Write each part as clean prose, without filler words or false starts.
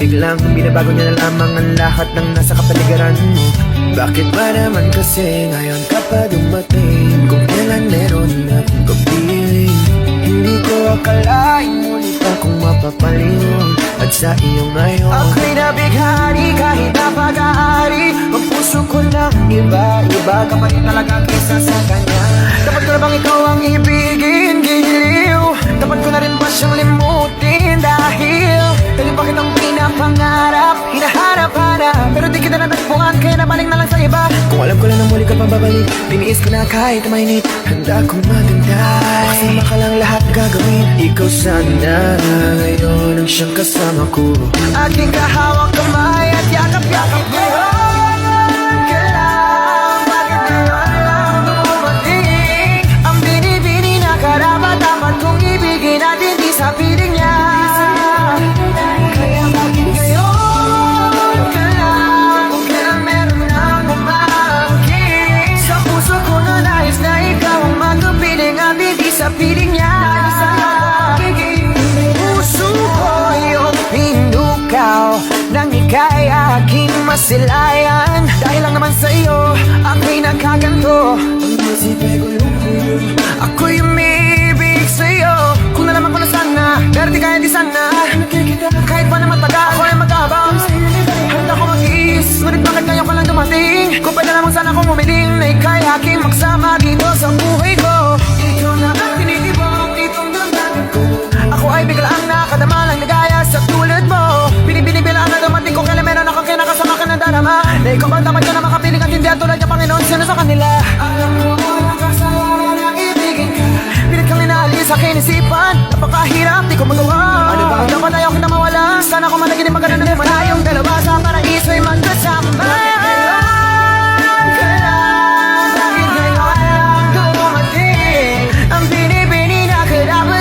biglang binabago niya na lamang ang lahat ng nasa kapaligiran mo. Bakit ba naman kasi ngayon ka pa dumating? Kung kailan meron akong kapiling, hindi ko akalain muli akong mapapalingon at sa iyo ngayon. Ako'y nabighani kahit napag-aari, ang puso ko lang iba-iba ka pa rin talaga kesa sa kanya. Dapat ko na bang ikaw ang ibigin, giliw? Dapat ko na rin ba siyang limutin? Dahil tayo pa kitang pinapangarap, hinahanap-hanap, pero di kita natagpuan, kaya nabalik na lang sa iba. Kung alam ko lang na muli ka pababalik, tiniis ko na kahit mainit, handa kong magantay. Kasama ka lang lahat gagawin, ikaw sana ngayon ang siyang kasama ko. Aking kahawak kamay at yakap-yakap ngayon. Dapat kong ibigin at hindi sa piling niya. Kaya bakit ngayon ka lang? Kung kailan meron nang umangkin sa puso ko na nais na ikaw ang magkapiling at hindi sa piling niya. Puso ko yung pinukaw nang ika'y aking masilayan. Dahil lang naman sa iyo ako'y nagkaganto. Ang masipay ko yung ako'y umibig sa'yo. Kung nalaman ko na sana, pero di kaya di sana. Kahit pa naman taga, ako ay mag-abang. Handa ko mag-iis, ngunit bakit ngayon ka lang dumating? Kung pwede lamang sana kong umiling na ika'y aking magsama dito sa buhay ko. Ikaw na ang tinitibok, itong damdamin ko. Ako ay biglaang nakadama lang ligaya sa tulad mo. Binibinibilaan na dumating kung kailan meron akong kinakasama ka ng darama. Na ikaw ba dapat ka na makapiling at hindi ang tulad niya Panginoon, sino sa kanila? Alam mo, walang kasalanan na ibigin ka. Pilit kang inaalis sa akin isipan, napakahirap, di ko magawa. Ano ba ang dapat ayaw kita mawala? Sana ko managinip maganda na naman tayong dalawa sa paraiso'y magkasama. Ang binibini na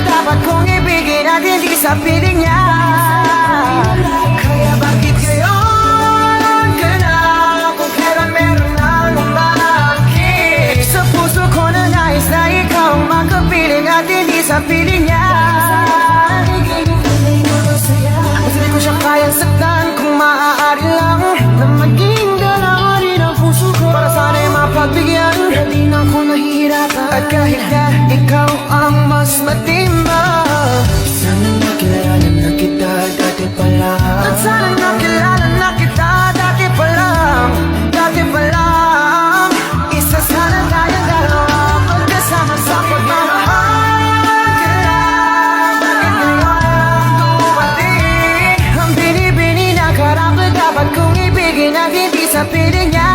dapat kong ibigin at hindi sa piling niya. Kaya bakit ngayon ka na? Kung kailan meron nang umangkin sa puso ko na nais na ikaw ang magkapiling at hindi sa piling niya. At hindi ko siya kayang saktan kung maaari lang na maging dalawa rin ang puso ko. Para sana'y mapagbigyan, hindi na ako nahihirapan. At kahit na ikaw ang mas matimba, sana nakilala na kita dati pa lang. At sana nakilala na kita dati pa lang. Dati pa lang. Isa sana tayong dalawa magkasama sa pagmamahal. Bakit ngayon dumating ang binibini na karapat dapat kong ibigin at hindi sa piling niya.